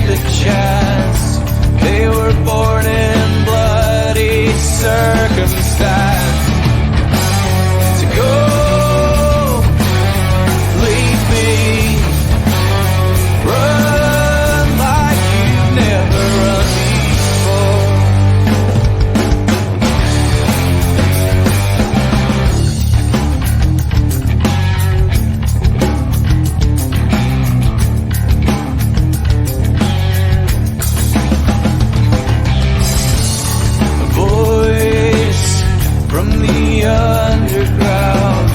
the chance. They were born in bloody circumstance. To go, leave me, run like you've never run before. A voice from the underground,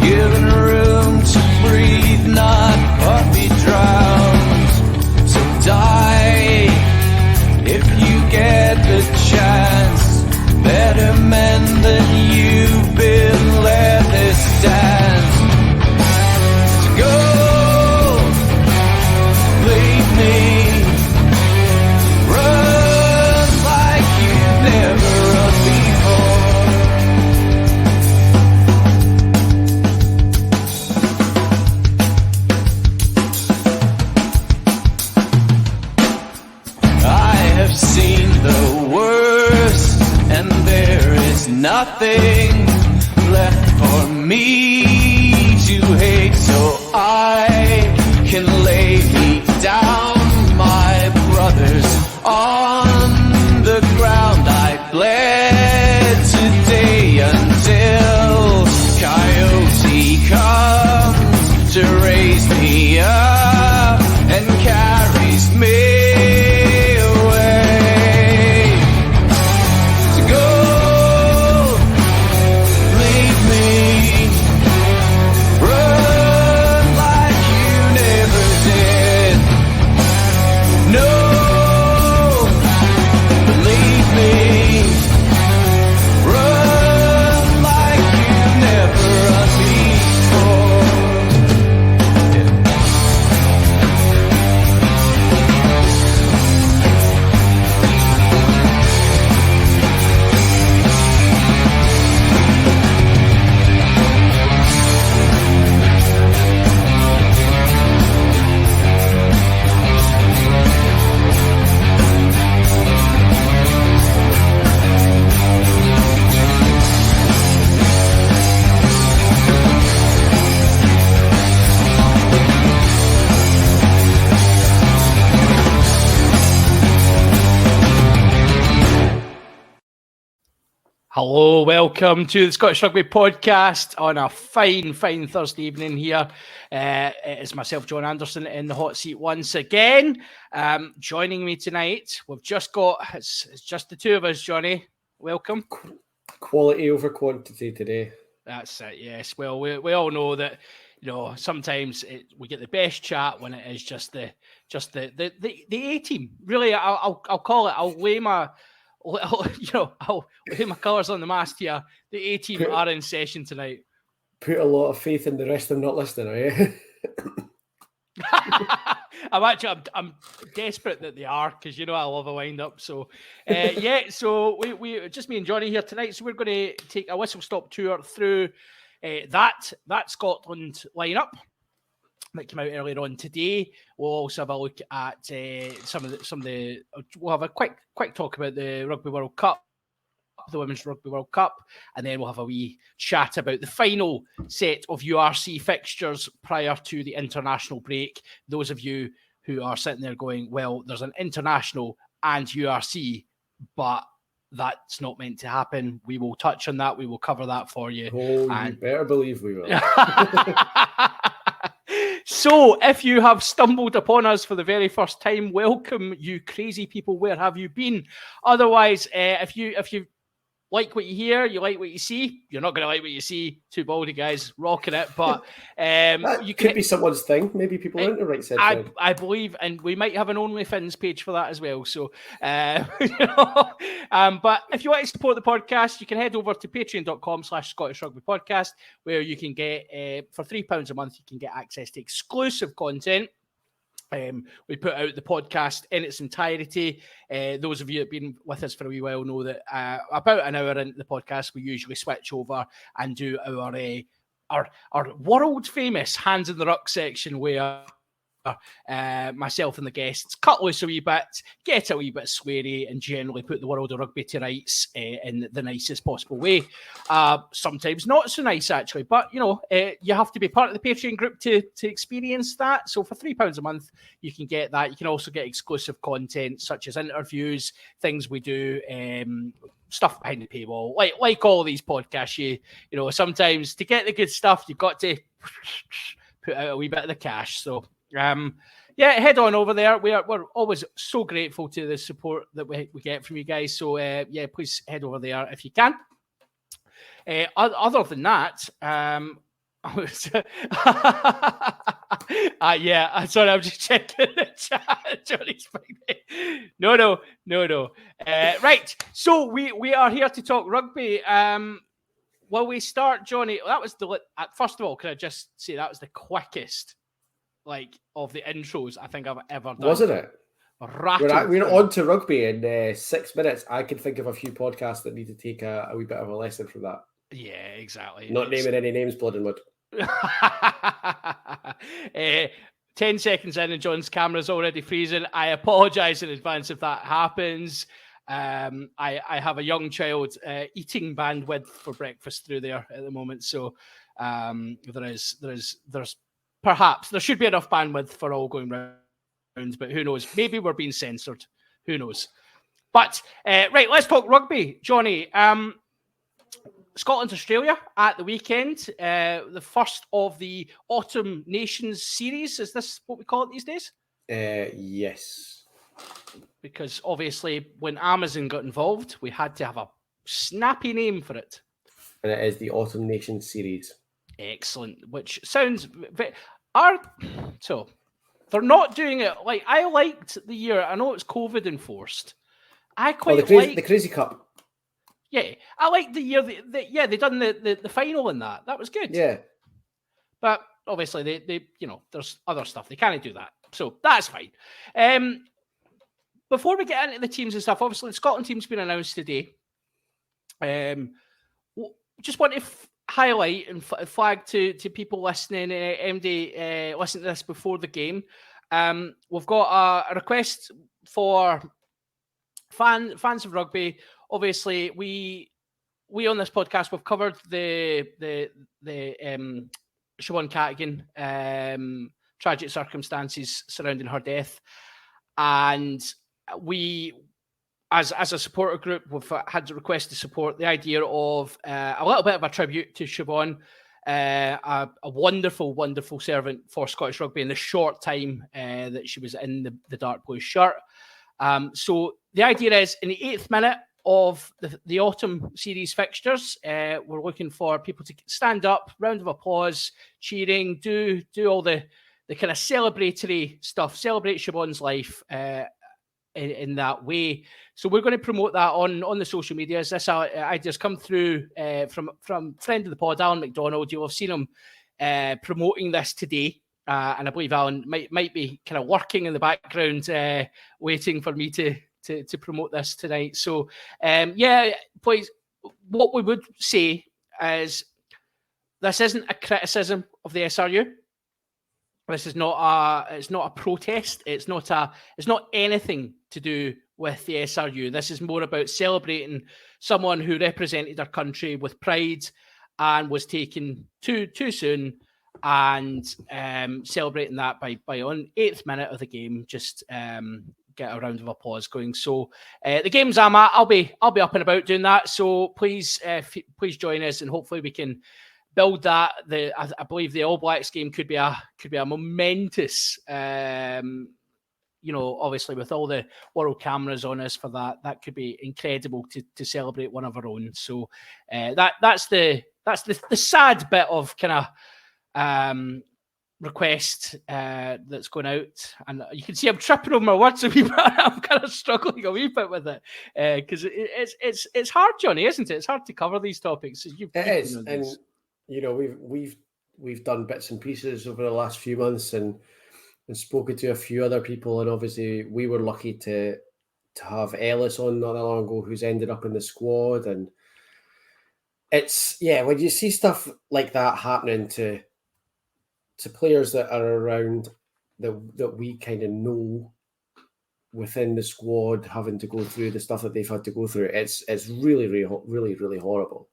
given room to breathe, not but be drowned. So die if you get the chance. Better men than you've been, let this dance. To go, leave me, run like you've never run before. I have seen the worst, and there is nothing left for me to hate, so I can lay me down, my brothers, on the ground. I bled today until Coyote comes to raise me up and carries me away. To go, leave me, run like you never did. No, believe me, run like you never run before. Hello, welcome to the Scottish Rugby Podcast on a fine Thursday evening here. It is myself, John Anderson, in the hot seat once again. Joining me tonight, we've just got, it's just the two of us, Jonny. Welcome. Quality over quantity today. That's it, yes. Well, we all know that, you know, sometimes we get the best chat when it is just the A team. Really, I'll call it. I'll lay my colours on the mast here. The A team are in session tonight. Put a lot of faith in the rest of them not listening, are you? I'm desperate that they are, because you know I love a wind up. So so we just me and Jonny here tonight. So we're going to take a whistle stop tour through that Scotland lineup that came out earlier on today. We'll also have a look at some of the. We'll have a quick talk about the Rugby World Cup, the Women's Rugby World Cup, and then we'll have a wee chat about the final set of URC fixtures prior to the international break. Those of you who are sitting there going, well, there's an international and URC, but that's not meant to happen. We will touch on that. We will cover that for you. Oh, you better believe we will. So, if you have stumbled upon us for the very first time, welcome, you crazy people. Where have you been? Otherwise, if you like what you hear, you like what you see. You're not going to like what you see. Two baldy guys rocking it, but you could be someone's thing. Maybe people aren't the right side. I believe, and we might have an OnlyFans page for that as well. So, but if you want to support the podcast, you can head over to patreon.com/Scottish Rugby Podcast, where you can get for £3 a month, you can get access to exclusive content. We put out the podcast in its entirety. Those of you that have been with us for a wee while know that about an hour into the podcast, we usually switch over and do our world famous Hands in the Ruck section, where myself and the guests cut loose a wee bit, get a wee bit sweary, and generally put the world of rugby to rights in the nicest possible way. Sometimes not so nice, actually, but you have to be part of the Patreon group to experience that. So for £3 a month, you can get that. You can also get exclusive content such as interviews, things we do, stuff behind the paywall, like all these podcasts. You know, sometimes to get the good stuff, you've got to put out a wee bit of the cash. So head on over there. We're always so grateful to the support that we get from you guys. So please head over there if you can. Other than that, sorry, I'm just checking the chat. Johnny's no. Right, so we are here to talk rugby. Will we start, Johnny? That was first of all, can I just say that was the quickest of the intros I think I've ever done. Wasn't it? We're on to rugby in 6 minutes. I can think of a few podcasts that need to take a wee bit of a lesson from that. Yeah, exactly. Not naming any names, blood and mud. 10 seconds in and John's camera's already freezing. I apologise in advance if that happens. I have a young child eating bandwidth for breakfast through there at the moment, so there's perhaps there should be enough bandwidth for all going round, but who knows? Maybe we're being censored. Who knows? But right, let's talk rugby, Johnny. Scotland, Australia at the weekend, the first of the Autumn Nations series. Is this what we call it these days? Yes. Because obviously when Amazon got involved, we had to have a snappy name for it. And it is the Autumn Nations series. Excellent, which sounds... So, they're not doing it... I liked the year. I know it's COVID enforced. I quite the Crazy Cup. Yeah, I like the year. They done the final in that. That was good. Yeah, but obviously they there's other stuff they can't do that, so that's fine. Before we get into the teams and stuff, obviously the Scotland team's been announced today. Just want to highlight and flag to people listening, MD, listen to this before the game. We've got a request for fans of rugby. Obviously, we on this podcast we've covered the Siobhan Cadigan tragic circumstances surrounding her death, and we, as a supporter group, we've had to request to support the idea of a little bit of a tribute to Siobhan, a wonderful, wonderful servant for Scottish rugby in the short time that she was in the dark blue shirt. So the idea is in the 8th minute of the autumn series fixtures, we're looking for people to stand up, round of applause, cheering, do all the kind of celebratory stuff, celebrate Siobhan's life in that way. So we're going to promote that on the social medias. This idea's come through from friend of the pod, Alan McDonald. You'll have seen him promoting this today. And I believe Alan might be kind of working in the background, waiting for me to promote this tonight. So, please, what we would say is this isn't a criticism of the SRU. This is not a protest. It's not anything to do with the SRU. This is more about celebrating someone who represented our country with pride and was taken too soon, and celebrating that by on 8th minute of the game, just get a round of applause going. So the games I'm at, I'll be up and about doing that. So please join us, and hopefully we can build that. I believe the All Blacks game could be a momentous. Obviously with all the world cameras on us for that could be incredible to celebrate one of our own. So that's the sad bit of kind of request that's going out, and you can see I'm tripping over my words a wee bit. I'm kind of struggling a wee bit with it because it's hard, Johnny, isn't it? It's hard to cover these topics. It is, and we've done bits and pieces over the last few months and spoken to a few other people, and obviously we were lucky to have Ellis on not that long ago, who's ended up in the squad, and it's when you see stuff like that happening to players that are around that we kind of know within the squad having to go through the stuff that they've had to go through. It's really, really, really horrible.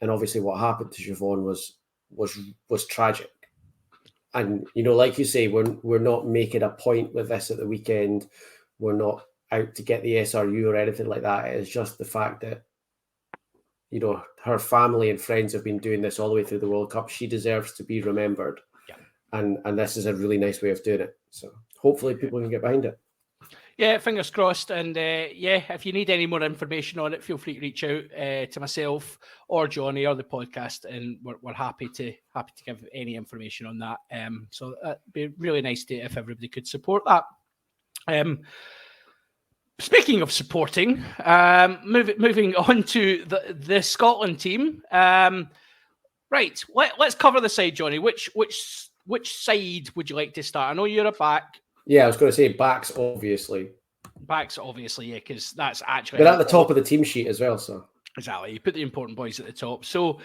And obviously, what happened to Siobhan was tragic. And like you say, we're not making a point with this at the weekend. We're not out to get the SRU or anything like that. It's just the fact that her family and friends have been doing this all the way through the World Cup. She deserves to be remembered. Yeah. And this is a really nice way of doing it. So hopefully people can get behind it. Yeah, fingers crossed. And if you need any more information on it, feel free to reach out to myself or Jonny or the podcast, and we're happy to give any information on that. So that'd be really nice if everybody could support that. Speaking of supporting, moving on to the Scotland team. Right, let's cover the side, Jonny. Which side would you like to start? I know you're a back. Yeah, I was going to say backs, obviously. Backs, obviously, yeah, because that's actually... They're at the top of the team sheet as well, so... Exactly, you put the important boys at the top. So,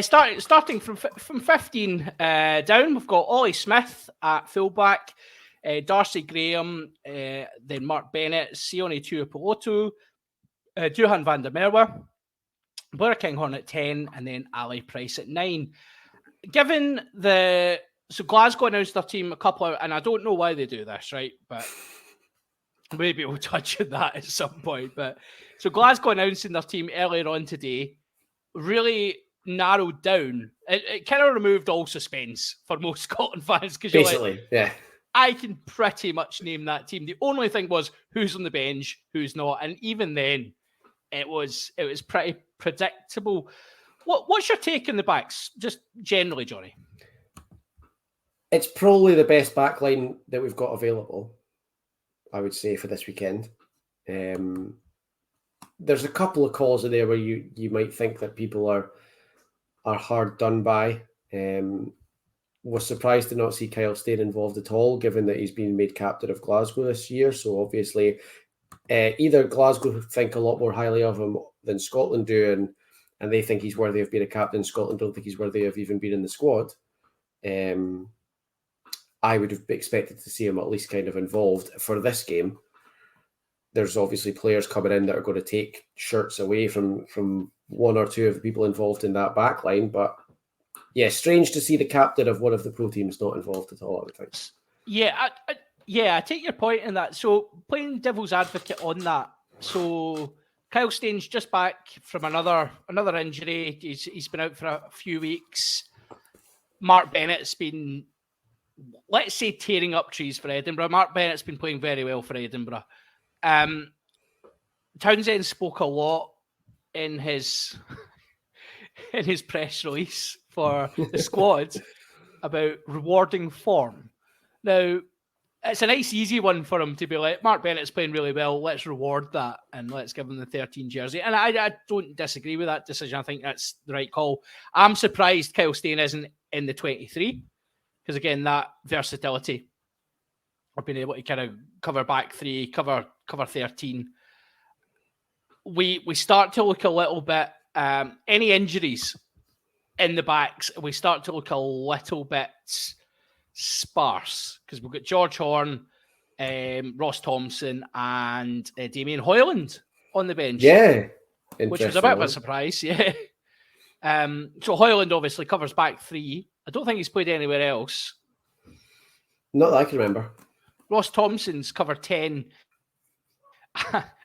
starting from 15 down, we've got Ollie Smith at fullback, Darcy Graham, then Mark Bennett, Sione Tuipulotu, Duhan van der Merwe, Blair Kinghorn at 10, and then Ali Price at 9. Given so Glasgow announced their team a couple of, and I don't know why they do this, right? But maybe we'll touch on that at some point. But so Glasgow announcing their team earlier on today really narrowed down. It kind of removed all suspense for most Scotland fans because basically, yeah, I can pretty much name that team. The only thing was who's on the bench, who's not, and even then, it was pretty predictable. What's your take on the backs, just generally, Jonny? It's probably the best backline that we've got available, I would say, for this weekend. There's a couple of calls in there where you might think that people are hard done by. Was surprised to not see Kyle Steyn involved at all, given that he's been made captain of Glasgow this year. So obviously, either Glasgow think a lot more highly of him than Scotland do, and they think he's worthy of being a captain. Scotland don't think he's worthy of even being in the squad. I would have expected to see him at least kind of involved for this game. There's obviously players coming in that are going to take shirts away from one or two of the people involved in that back line. But yeah, strange to see the captain of one of the pro teams not involved at all, I would think. Yeah, I take your point in that. So playing devil's advocate on that. So Kyle Steyn's just back from another injury. He's been out for a few weeks. Mark Bennett's been, let's say, tearing up trees for Edinburgh. Mark Bennett's been playing very well for Edinburgh. Townsend spoke a lot in his press release for the squad about rewarding form. Now, it's a nice, easy one for him to be like, Mark Bennett's playing really well, let's reward that and let's give him the 13 jersey. And I don't disagree with that decision. I think that's the right call. I'm surprised Kyle Steyn isn't in the 23 because, again, that versatility of being able to kind of cover back three, cover 13. We start to look a little bit, any injuries in the backs, we start to look a little bit sparse because we've got George Horn, Ross Thompson, and Damien Hoyland on the bench. Yeah, which was a bit of a surprise. Yeah. So Hoyland obviously covers back three. I don't think he's played anywhere else. Not that I can remember. Ross Thompson's covered 10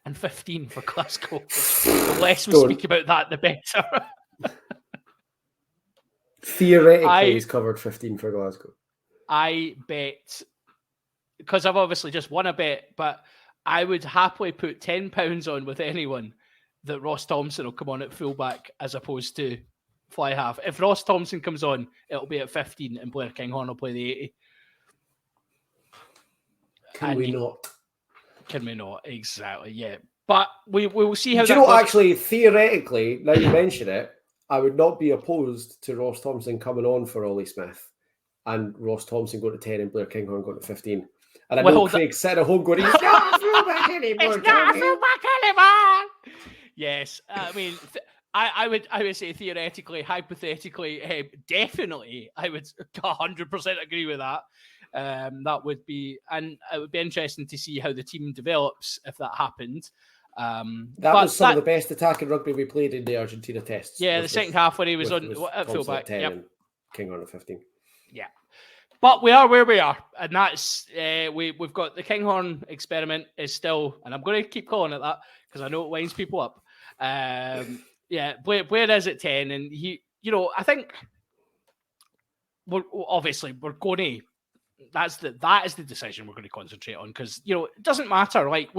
and 15 for Glasgow. The less we speak about that, the better. Theoretically, he's covered 15 for Glasgow. I bet, because I've obviously just won a bet, but I would happily put £10 on with anyone that Ross Thompson will come on at fullback as opposed to fly half. If Ross Thompson comes on, it'll be at 15 and Blair Kinghorn will play the 80. Can we not? Can we not? Exactly, yeah. But we will see how Do you know, actually, theoretically, now you mention it, I would not be opposed to Ross Thompson coming on for Ollie Smith and Ross Thompson going to 10 and Blair Kinghorn going to 15. And I know Craig said at home going, he's not a fullback anymore. It's not a fullback anymore. Yes, I mean, I would say theoretically, hypothetically, definitely, I would 100% agree with that. That would be, and it would be interesting to see how the team develops if that happened. That was some of the best attacking rugby we played in the Argentina tests. Yeah, the second half when he was on at Thompson fullback. at 10 Yep. and Kinghorn at 15. Yeah. But we are where we are, and that's we've got the Kinghorn experiment is still, and I'm going to keep calling it that because I know it winds people up. Yeah, Blair is at 10, and he, I think we're going to. That is the decision we're going to concentrate on because it doesn't matter. Like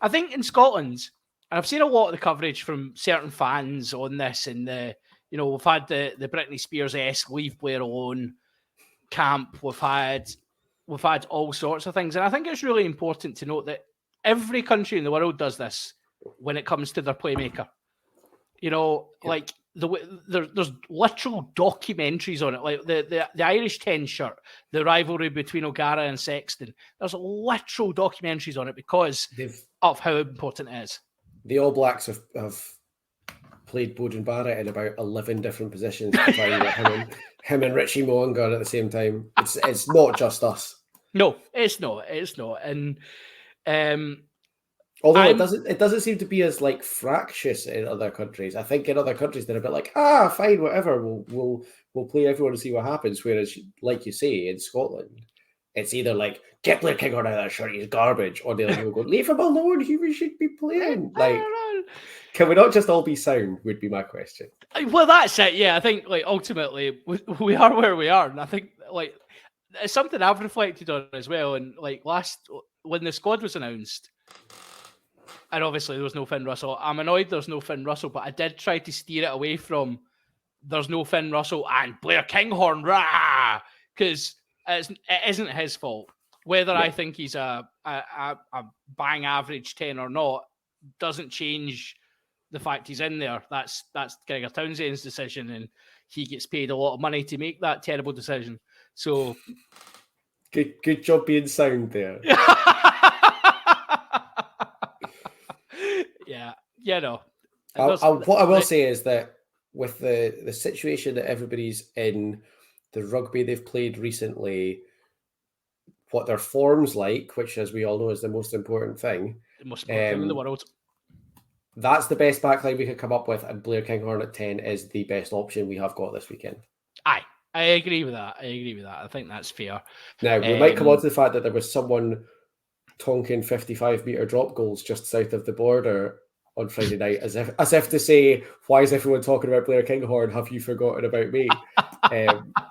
I think in Scotland, and I've seen a lot of the coverage from certain fans on this, and we've had the Britney Spears-esque leave Blair alone camp. We've had all sorts of things, and I think it's really important to note that every country in the world does this when it comes to their playmaker. Like there's literal documentaries on it, like the Irish 10 shirt, the rivalry between O'Gara and Sexton. There's literal documentaries on it because of how important it is. The All Blacks have played Bojan Barrett in about 11 different positions to try and get him and Richie Mo'unga at the same time. It's not just us. No, it's not. And although it doesn't seem to be as like fractious in other countries. I think in other countries they're a bit like, fine, whatever. We'll play everyone and see what happens. Whereas, like you say, in Scotland, it's either like get Blair Kinghorn out of that shirt, he's garbage, or the other people go, leave him alone, he should be playing. Like, can we not just all be sound? Would be my question. Well, that's it. Yeah, I think like ultimately we are where we are, and I think like it's something I've reflected on as well. And like when the squad was announced. And obviously there was no Finn Russell. I'm annoyed there's no Finn Russell, but I did try to steer it away from there's no Finn Russell and Blair Kinghorn, rah! Because it isn't his fault. Whether I think he's a bang average 10 or not doesn't change the fact he's in there. That's Gregor Townsend's decision, and he gets paid a lot of money to make that terrible decision. So good job being sound there. Yeah, what I will say is that with the situation that everybody's in, the rugby they've played recently, what their form's like, which as we all know is the most important thing. The most important thing in the world. That's the best backline we could come up with, and Blair Kinghorn at 10 is the best option we have got this weekend. Aye, I agree with that. I think that's fair. Now, we might come on to the fact that there was someone tonking 55-metre drop goals just south of the border on Friday night, as if to say, why is everyone talking about Blair Kinghorn? Have you forgotten about me?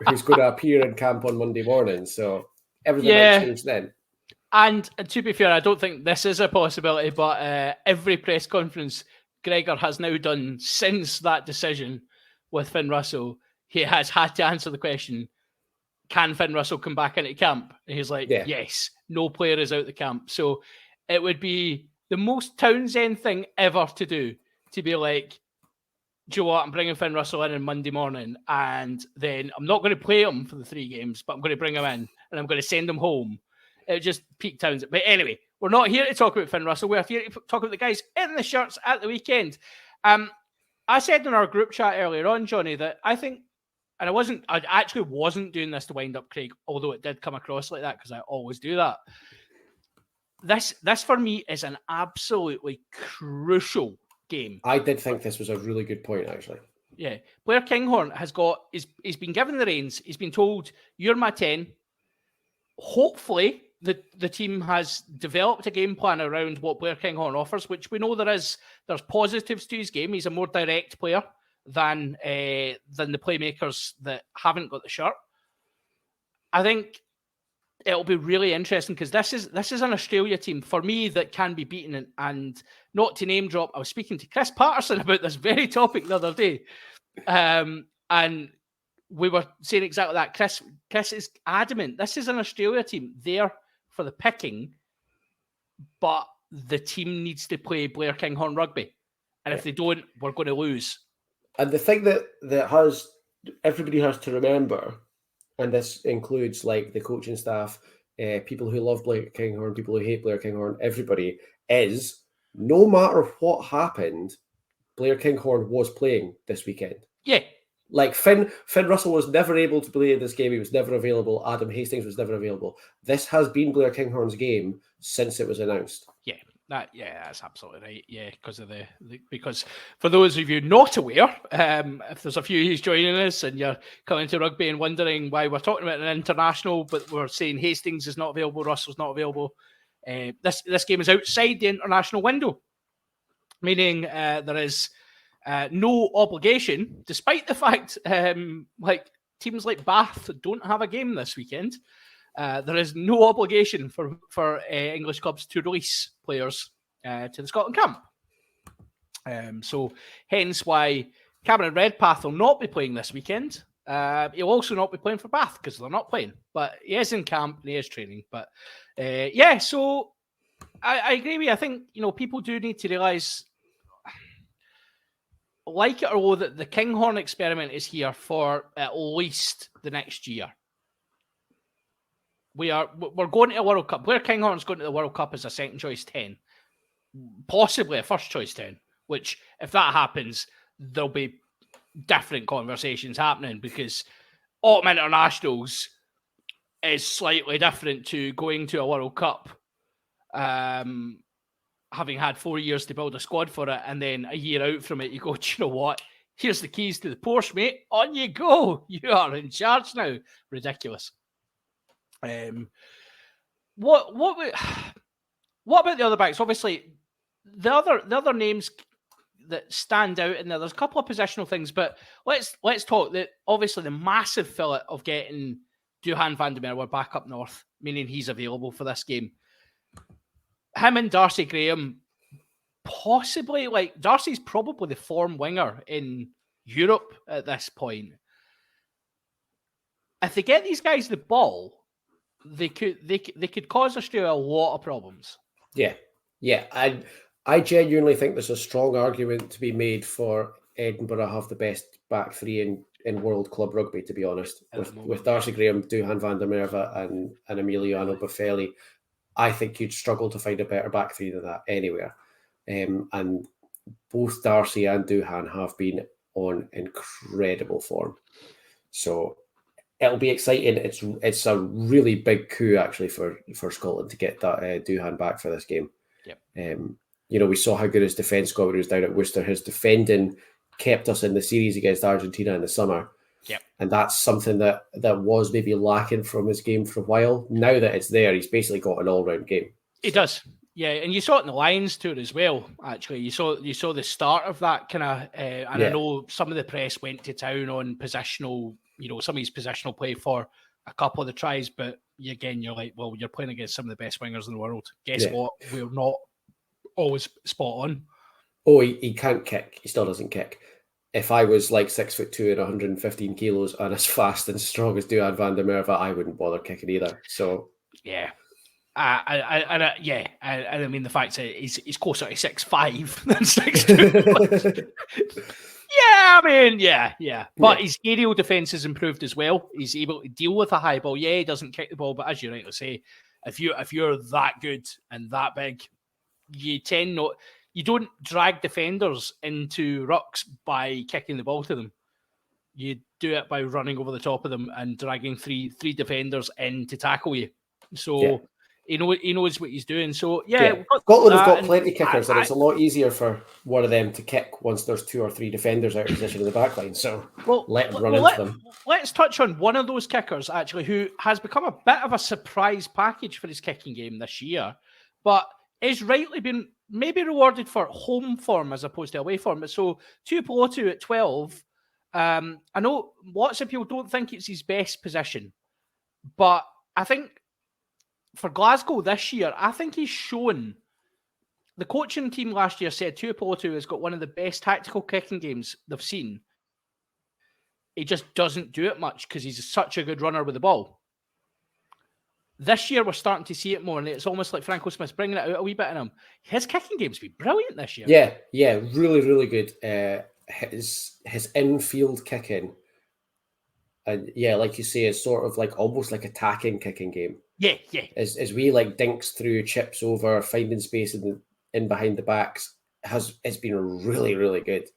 Who's going to appear in camp on Monday morning? So everything might change then. And to be fair, I don't think this is a possibility, but every press conference Gregor has now done since that decision with Finn Russell, he has had to answer the question, can Finn Russell come back into camp? And he's like, yes, no player is out the camp. So it would be the most Townsend thing ever to do, to be like, do you know what, I'm bringing Finn Russell in on Monday morning, and then I'm not going to play him for the 3 games, but I'm going to bring him in, and I'm going to send him home. It would just peak Townsend. But anyway, we're not here to talk about Finn Russell. We're here to talk about the guys in the shirts at the weekend. I said in our group chat earlier on, Jonny, that I think, and I actually wasn't doing this to wind up Craig, although it did come across like that because I always do that. This for me is an absolutely crucial game. I did think this was a really good point, actually. Yeah. Blair Kinghorn he's been given the reins. He's been told, you're my 10. Hopefully, the team has developed a game plan around what Blair Kinghorn offers, which we know there's positives to his game. He's a more direct player than the playmakers that haven't got the shirt. I think it'll be really interesting because this is an Australia team for me that can be beaten, and not to name drop, I was speaking to Chris Patterson about this very topic the other day, and we were saying exactly that. Chris is adamant this is an Australia team there for the picking, but the team needs to play Blair Kinghorn rugby, and if they don't, we're going to lose. And the thing that everybody has to remember, and this includes like the coaching staff, people who love Blair Kinghorn, people who hate Blair Kinghorn, everybody, is no matter what happened, Blair Kinghorn was playing this weekend. Yeah. Like Finn Russell was never able to play in this game. He was never available. Adam Hastings was never available. This has been Blair Kinghorn's game since it was announced. Yeah. That's absolutely right. Yeah, because for those of you not aware, if there's a few who's joining us and you're coming to rugby and wondering why we're talking about an international, but we're saying Hastings is not available, Russell's not available. This game is outside the international window, meaning there is no obligation, despite the fact like teams like Bath don't have a game this weekend. There is no obligation for English clubs to release players to the Scotland camp. So hence why Cameron Redpath will not be playing this weekend. He'll also not be playing for Bath because they're not playing. But he is in camp and he is training. But so I agree with you. I think, people do need to realise, like it or loathe it, the Kinghorn experiment is here for at least the next year. We're going to a World Cup. Blair Kinghorn's going to the World Cup as a second choice 10, possibly a first choice 10, which if that happens, there'll be different conversations happening because autumn internationals is slightly different to going to a World Cup, having had 4 years to build a squad for it, and then a year out from it, you go, do you know what? Here's the keys to the Porsche, mate. On you go. You are in charge now. Ridiculous. What about the other backs? Obviously, the other names that stand out in there. There's a couple of positional things, but let's talk that. Obviously, the massive fillet of getting Duhan van der Merwe back up north, meaning he's available for this game. Him and Darcy Graham, possibly Darcy's probably the form winger in Europe at this point. If they get these guys the ball, they could cause Australia a lot of problems. Yeah. I genuinely think there's a strong argument to be made for Edinburgh have the best back three in world club rugby, to be honest. With Darcy Graham, Duhan van der Merwe and Emiliano Buffelli, I think you'd struggle to find a better back three than that anywhere. And both Darcy and Duhan have been on incredible form. So it'll be exciting. It's a really big coup actually for Scotland to get that Duhan back for this game. Yep. We saw how good his defence got when he was down at Worcester. His defending kept us in the series against Argentina in the summer. Yep. And that's something that was maybe lacking from his game for a while. Now that it's there, he's basically got an all-round game. He does. Yeah, and you saw it in the Lions tour as well, actually. You saw the start of that kind of, I know some of the press went to town on positional, some of his positional play for a couple of the tries, but you're like, well, you're playing against some of the best wingers in the world. Guess what? We're not always spot on. Oh, he can't kick. He still doesn't kick. If I was like 6'2" and 115 kilos and as fast and strong as Duhan van der Merwe, I wouldn't bother kicking either. So yeah. I mean, the fact that he's closer to 6'5" than 6'2". Yeah. But his aerial defence has improved as well. He's able to deal with a high ball. Yeah, he doesn't kick the ball, but as you rightly say, if you're that good and that big, you don't drag defenders into rucks by kicking the ball to them. You do it by running over the top of them and dragging three defenders in to tackle you. So he knows what he's doing. So Scotland have got plenty of kickers, and it's a lot easier for one of them to kick once there's 2 or 3 defenders out of position in the back line. So let them run into them. Let's touch on one of those kickers, actually, who has become a bit of a surprise package for his kicking game this year, but is rightly been maybe rewarded for home form as opposed to away form. So Tuipulotu at 12, I know lots of people don't think it's his best position, but I think for Glasgow this year, I think he's shown. The coaching team last year said Tuipulotu has got one of the best tactical kicking games they've seen. He just doesn't do it much because he's such a good runner with the ball. This year, we're starting to see it more, and it's almost like Franco Smith's bringing it out a wee bit in him. His kicking game's been brilliant this year. Yeah, really, really good. His infield kicking, and like you say, is sort of like almost like attacking kicking game. Yeah. As we like dinks through, chips over, finding space in behind the backs, it's been really, really good.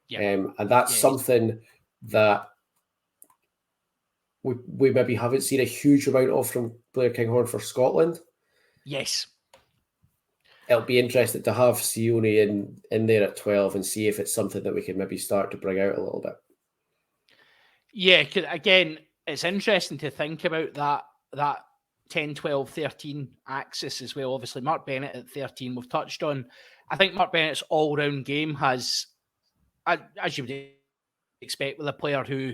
Yeah. And that's something that we maybe haven't seen a huge amount of from Blair Kinghorn for Scotland. Yes. It'll be interesting to have Sione in there at 12 and see if it's something that we can maybe start to bring out a little bit. Yeah, again, it's interesting to think about that 10, 12, 13 axis as well. Obviously, Mark Bennett at 13 we've touched on. I think Mark Bennett's all-round game has, as you would expect with a player who,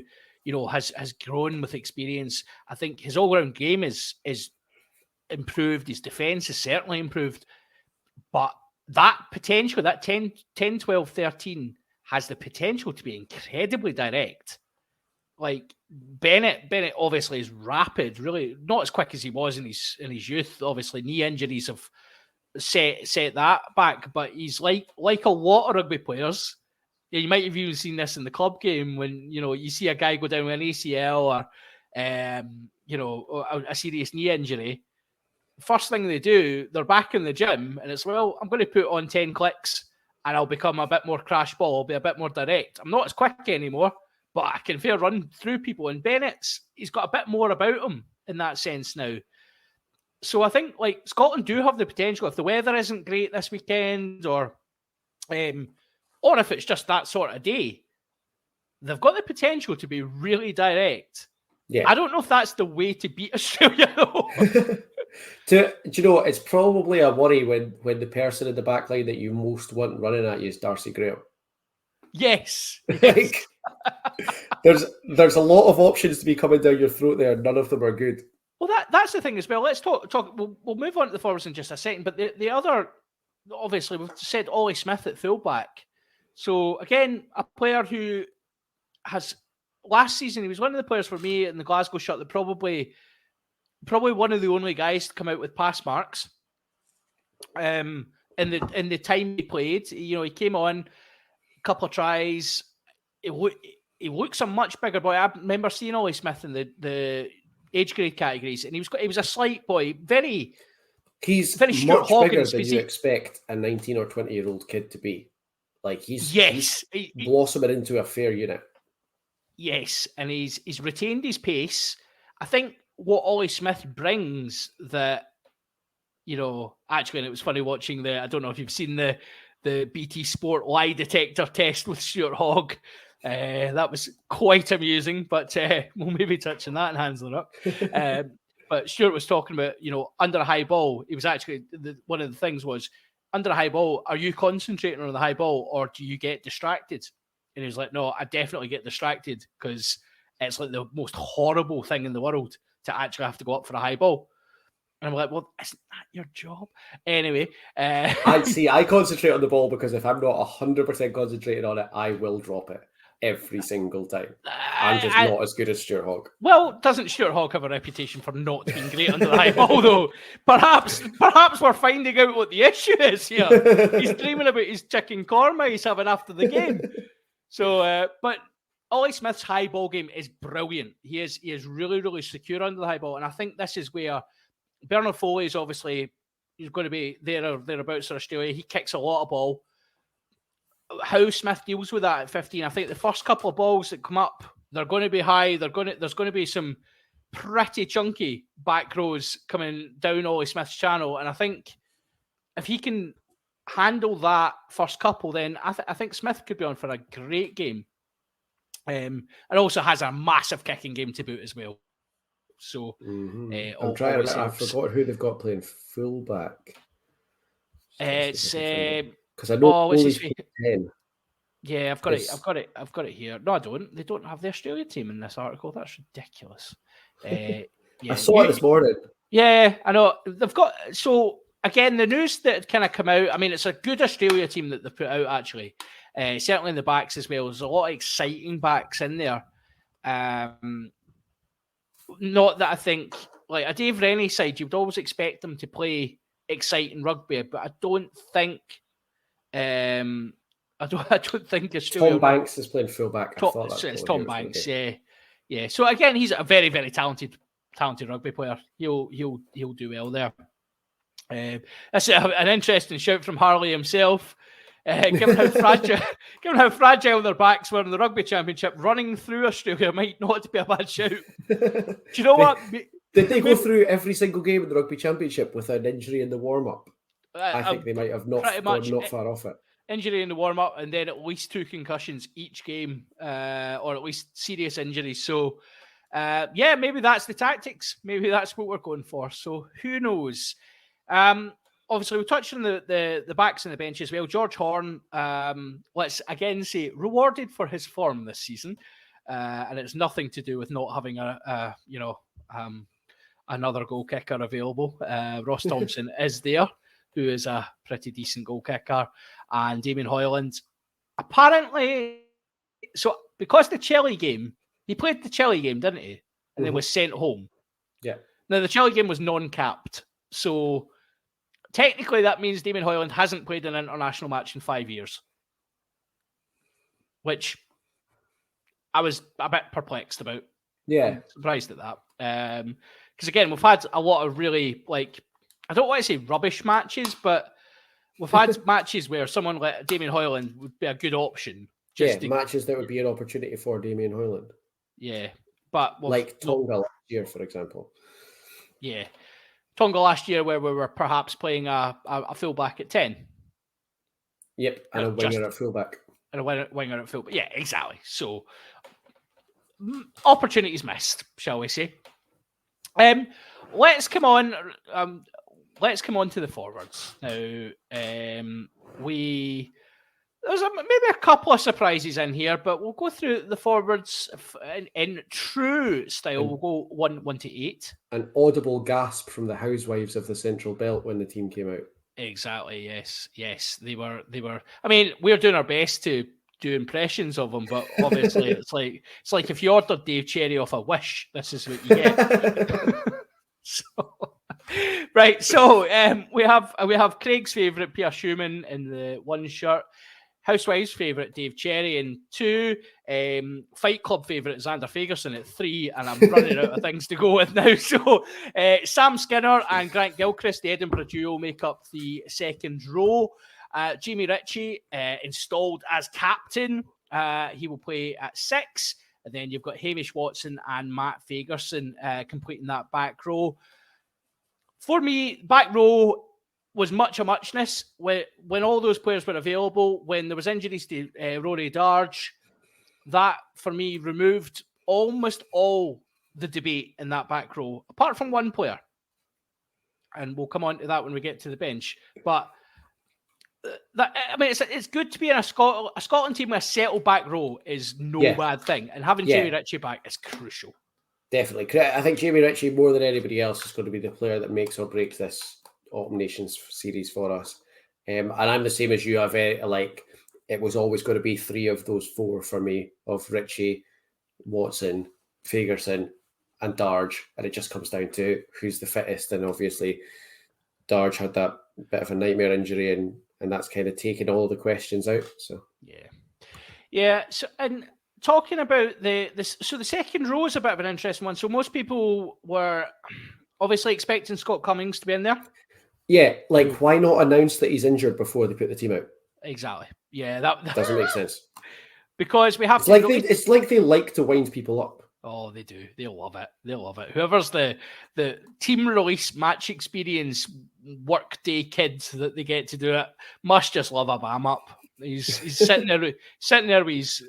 has grown with experience, I think his all-round game is improved. His defence is certainly improved. But that potential, that 10, 12, 13 has the potential to be incredibly direct. Like Bennett obviously is rapid, really not as quick as he was in his youth. Obviously, knee injuries have set that back, but he's like a lot of rugby players. You might have even seen this in the club game when you see a guy go down with an ACL or a serious knee injury. First thing they do, they're back in the gym, and it's, well, I'm going to put on 10 clicks and I'll become a bit more crash ball. I'll be a bit more direct. I'm not as quick anymore, but I can fair run through people. And he's got a bit more about him in that sense now. So I think Scotland do have the potential if the weather isn't great this weekend, or if it's just that sort of day, they've got the potential to be really direct. Yeah, I don't know if that's the way to beat Australia though. Do you know, it's probably a worry when the person in the back line that you most want running at you is Darcy Graham. Yes. Like, there's a lot of options to be coming down your throat there. None of them are good. Well, that's the thing as well. Let's talk. We'll move on to the forwards in just a second. But the other, obviously, we've said Ollie Smith at fullback. So again, a player who has last season, he was one of the players for me in the Glasgow shot that probably one of the only guys to come out with pass marks. In the time he played, he came on a couple of tries. He looks a much bigger boy. I remember seeing Ollie Smith in the age grade categories, and he was a slight boy, very much bigger than you expect a 19 or 20-year-old kid to be. Like he's blossoming into a fair unit. Yes, and he's retained his pace. I think what Ollie Smith brings that, actually, and it was funny watching I don't know if you've seen the BT Sport lie detector test with Stuart Hogg. That was quite amusing, but we'll maybe touch on that and hands it up. But Stuart was talking about, under a high ball, he was actually, one of the things was, under a high ball, are you concentrating on the high ball or do you get distracted? And he was like, no, I definitely get distracted because it's like the most horrible thing in the world to actually have to go up for a high ball. And I'm like, well, isn't that your job? Anyway. I concentrate on the ball because if I'm not 100% concentrated on it, I will drop it every single time. I'm just not as good as Stuart Hogg. Well, doesn't Stuart Hogg have a reputation for not being great under the high ball, though? Perhaps we're finding out what the issue is here. He's dreaming about his chicken korma he's having after the game. So, but Ollie Smith's high ball game is brilliant. He is really, really secure under the high ball. And I think this is where Bernard Foley is obviously, he's going to be there or thereabouts for Australia. He kicks a lot of ball. How Smith deals with that at 15, I think the first couple of balls that come up, they're going to be high. There's going to be some pretty chunky back rows coming down Ollie Smith's channel. And I think if he can handle that first couple, then I think Smith could be on for a great game. And also has a massive kicking game to boot as well. So I'm trying to. I forgot who they've got playing fullback. It's because I know he's 10. Yeah, I've got it here. No, I don't. They don't have the Australia team in this article. That's ridiculous. Yeah, I saw it this morning. Yeah, I know. They've got, so again, the news that had kind of come out, I mean, it's a good Australia team that they put out, actually. Certainly in the backs as well. There's a lot of exciting backs in there. Not that I think, like a Dave Rennie side, you'd always expect them to play exciting rugby, but I don't think I don't think Australia. Tom Banks is playing fullback. It's Tom Banks, yeah. So again, he's a very, very talented rugby player. He'll do well there. That's an interesting shout from Harley himself. given how fragile their backs were in the Rugby Championship, running through Australia might not be a bad shout. Do you know what? Did they go through every single game in the Rugby Championship with an injury in the warm-up? I think they might have not far off it. Injury in the warm-up, and then at least 2 concussions each game, or at least serious injuries. So, maybe that's the tactics. Maybe that's what we're going for. So who knows? Obviously, we touched on the backs and the bench as well. George Horn, let's again say, rewarded for his form this season, and it's nothing to do with not having another goal kicker available. Ross Thompson is there, who is a pretty decent goal kicker, and Damien Hoyland. Apparently, so because the Chile game, he played the Chile game, didn't he? And then was sent home. Yeah. Now, the Chile game was non-capped, so technically that means Damien Hoyland hasn't played an international match in 5 years, which I was a bit perplexed about. Yeah. I'm surprised at that. Because again, we've had a lot of really, I don't want to say rubbish matches, but we've had matches where someone like Damien Hoyland would be a good option. Matches that would be an opportunity for Damien Hoyland. Yeah. But like Tonga last year, for example. Yeah. Tonga last year where we were perhaps playing a fullback at 10. Yep, and a winger at fullback. And a winger at fullback. Yeah, exactly. So, opportunities missed, shall we say. Let's come on to the forwards. Now, there's maybe a couple of surprises in here, but we'll go through the forwards in true style. We'll go 1 to 8. An audible gasp from the housewives of the Central Belt when the team came out. Exactly. Yes. They were. I mean, we're doing our best to do impressions of them, but obviously it's like if you ordered Dave Cherry off a Wish, this is what you get. So we have Craig's favourite Pierre Schumann in the 1 shirt. Housewives' favourite Dave Cherry in 2, Fight Club favourite Xander Fagerson at 3, and I'm running out of things to go with now. So Sam Skinner and Grant Gilchrist, the Edinburgh duo, make up the second row. Jamie Ritchie installed as captain. He will play at 6. And then you've got Hamish Watson and Matt Fagerson completing that back row. For me, back row was much a muchness when all those players were available. When there was injuries to Rory Darge, that for me removed almost all the debate in that back row, apart from one player, and we'll come on to that when we get to the bench. But it's good to be in a Scotland team with a settled back row is no bad thing, and having Jamie Ritchie back is crucial. Definitely, I think Jamie Ritchie more than anybody else is going to be the player that makes or breaks this Autumn Nations series for us. And I'm the same as you. It was always going to be 3 of those 4 for me, of Ritchie, Watson, Fagerson, and Darge, and it just comes down to who's the fittest. And obviously, Darge had that bit of a nightmare injury, and that's kind of taken all the questions out. So yeah. So, and talking about the second row is a bit of an interesting one. So most people were obviously expecting Scott Cummings to be in there. Yeah, why not announce that he's injured before they put the team out? Exactly. Yeah, that doesn't make sense. Because we have it's like they like to wind people up. Oh, they do. They love it. Whoever's the team release match experience workday kids that they get to do it must just love a bam up. He's sitting there with his.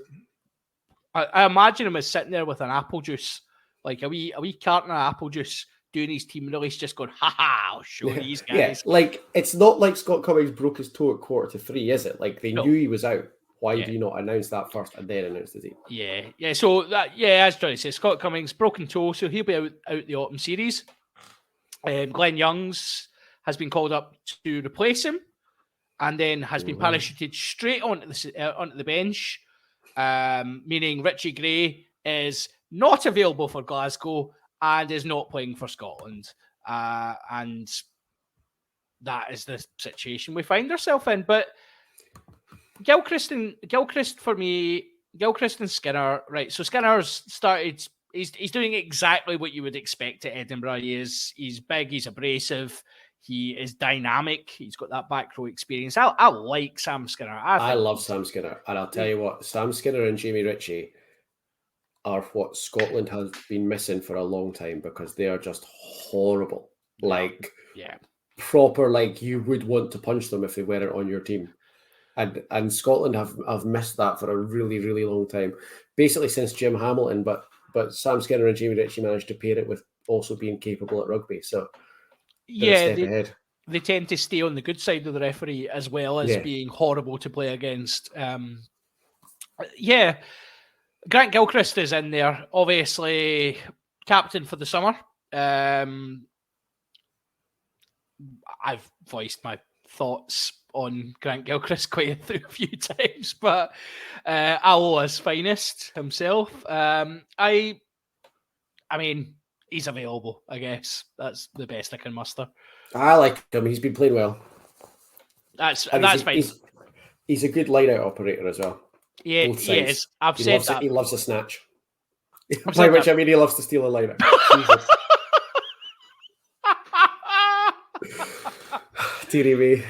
I imagine him as sitting there with an apple juice, like a wee carton of apple juice, doing his team release, just going, I'll show these guys. Yeah, it's not like Scott Cummings broke his toe at 2:45, is it? They knew he was out. Why do you not announce that first and then announce the team? Yeah. So as Jonny says, Scott Cummings broken toe, so he'll be out the autumn series. Glenn Youngs has been called up to replace him, and then has been parachuted straight onto the bench, meaning Richie Gray is not available for Glasgow and is not playing for Scotland. And that is the situation we find ourselves in. But Gilchrist for me, Gilchrist and Skinner, right? So Skinner's started. He's doing exactly what you would expect at Edinburgh. He's big. He's abrasive. He is dynamic. He's got that back row experience. I like Sam Skinner. I love Sam Skinner. And I'll tell you what, Sam Skinner and Jamie Ritchie are what Scotland has been missing for a long time, because they are just horrible. Like, proper, like you would want to punch them if they weren't on your team. And Scotland have missed that for a really, really long time. Basically since Jim Hamilton, but Sam Skinner and Jamie Ritchie managed to pair it with also being capable at rugby. So they're a step ahead. They tend to stay on the good side of the referee as well as being horrible to play against. Grant Gilchrist is in there, obviously captain for the summer. I've voiced my thoughts on Grant Gilchrist quite a few times, but Aloha's finest himself. I mean, he's available, I guess. That's the best I can muster. I like him. He's been playing well. That's fine. He's a good line-out operator as well. Yeah, he is. I've said that. He loves a snatch. By which I mean he loves to steal a line-out. Deary me.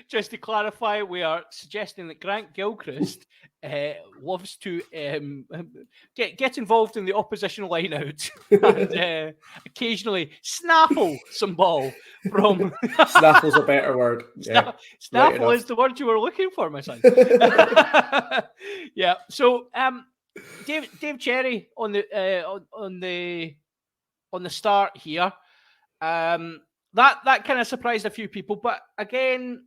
Just to clarify, we are suggesting that Grant Gilchrist loves to get involved in the opposition line-out and occasionally snaffle some ball from... Snaffle's a better word. Yeah, snaffle is the word you were looking for, my son. Yeah. So, Dave Cherry on the start here. That kind of surprised a few people, but again,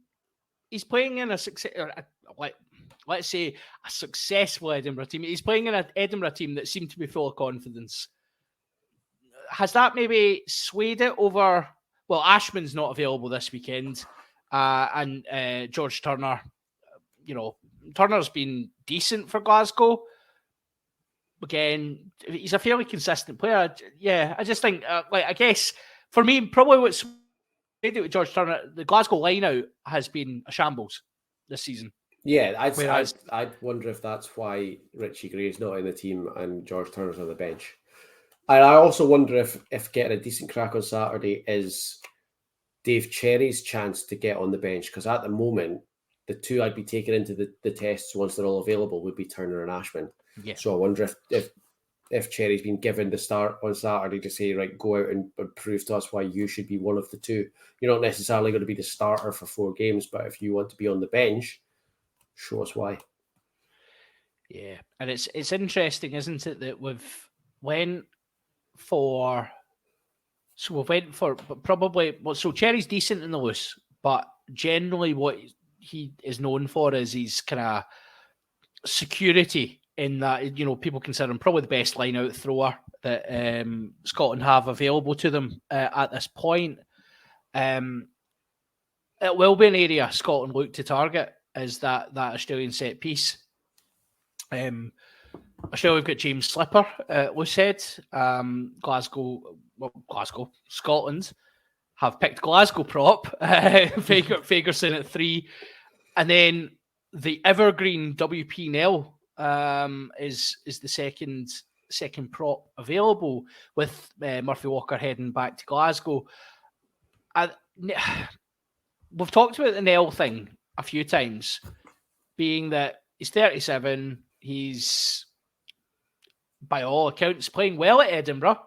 he's playing in let's say a successful Edinburgh team. He's playing in an Edinburgh team that seemed to be full of confidence. Has that maybe swayed it over? Well, Ashman's not available this weekend, and George Turner. You know, Turner's been decent for Glasgow. Again, he's a fairly consistent player. Yeah, I just think, I guess for me, probably what's made it with George Turner, the Glasgow line-out has been a shambles this season. Yeah, I'd wonder if that's why Richie Gray's not in the team and George Turner's on the bench. And I also wonder if getting a decent crack on Saturday is Dave Cherry's chance to get on the bench, because at the moment, the two I'd be taking into the tests once they're all available would be Turner and Ashman. Yeah. So I wonder if Cherry's been given the start on Saturday to say, right, go out and prove to us why you should be one of the two. You're not necessarily going to be the starter for 4 games, but if you want to be on the bench, show us why. Yeah, and it's interesting, isn't it, that we've went for probably, well, so Cherry's decent in the loose, but generally what he is known for is his kind of security in that, you know, people consider him probably the best line-out thrower that Scotland have available to them at this point. It will be an area Scotland look to target, is that Australian set piece. Australia have got James Slipper, Loosehead. Scotland have picked Glasgow prop, Fagerson at 3, and then the evergreen WP Nell is the second prop available, with Murphy Walker heading back to Glasgow. We've talked about the Nell thing a few times, being that he's 37, he's by all accounts playing well at Edinburgh.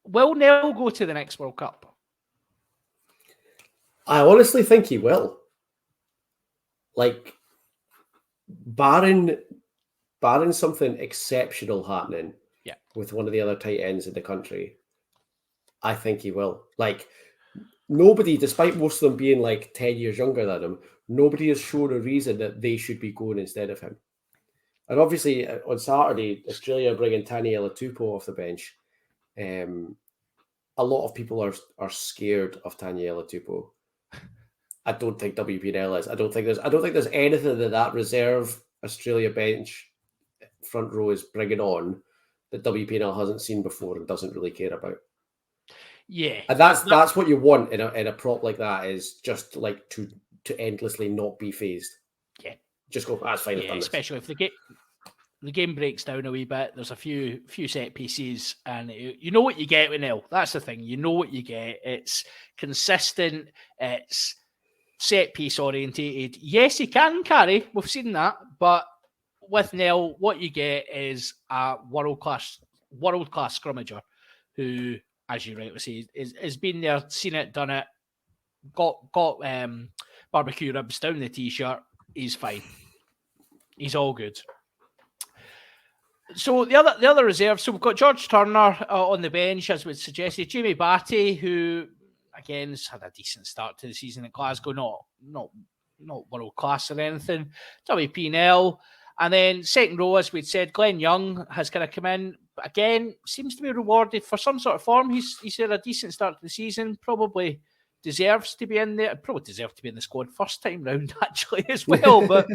Will Nell go to the next World Cup? I honestly think he will. Like, barring something exceptional happening with one of the other tight ends in the country, I think he will. Like, nobody, despite most of them being like 10 years younger than him, nobody has shown a reason that they should be going instead of him. And obviously, on Saturday, Australia are bringing Taniela Tupou off the bench. A lot of people are scared of Taniela Tupou. I don't think WPNL is. I don't think there's anything that reserve Australia bench front row is bringing on that WPNL hasn't seen before and doesn't really care about. Yeah, and that's what you want in a prop like that, is just like to endlessly not be phased. Yeah, just go. That's fine. Yeah, especially if they get the game breaks down a wee bit. There's a few set pieces, and you know what you get with Nil. That's the thing. You know what you get. It's consistent. It's set piece orientated. Yes, he can carry. We've seen that, but with Nel, what you get is a world class scrummager who, as you rightly say, has been there, seen it, done it, got barbecue ribs down the t-shirt. He's fine. He's all good. So the other reserves. So we've got George Turner on the bench, as was suggested. Jamie Batty, who again has had a decent start to the season at Glasgow, not world class or anything. WP Nell. And then second row, as we'd said, Glenn Young has kind of come in. Again, seems to be rewarded for some sort of form. He's had a decent start to the season. Probably deserves to be in there. Probably deserved to be in the squad first time round, actually, as well. But,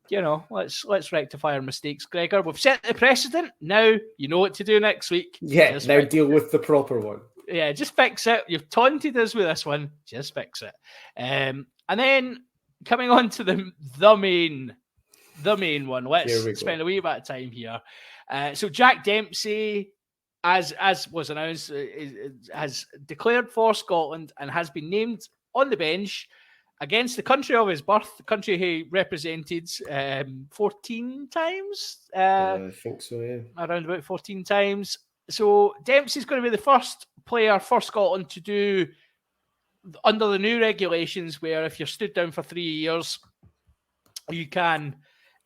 you know, let's rectify our mistakes, Gregor. We've set the precedent. Now you know what to do next week. Yeah, now deal with the proper one. Yeah, just fix it. You've taunted us with this one. Just fix it. And then coming on to the main one. Let's spend a wee bit of time here. So Jack Dempsey, as was announced, has declared for Scotland and has been named on the bench against the country of his birth, the country he represented 14 times. I think so, yeah. Around about 14 times. So Dempsey's going to be the first player for Scotland to do under the new regulations, where if you're stood down for 3 years, you can,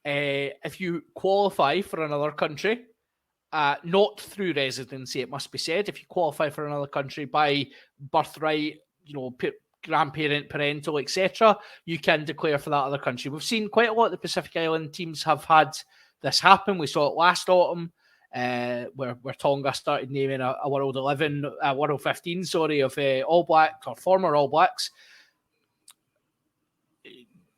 if you qualify for another country, not through residency, it must be said, if you qualify for another country by birthright, you know, grandparent, parental, etc., you can declare for that other country. We've seen quite a lot of the Pacific Island teams have had this happen. We saw it last autumn, where Tonga started naming a World 11, World 15, sorry, of All Blacks or former All Blacks.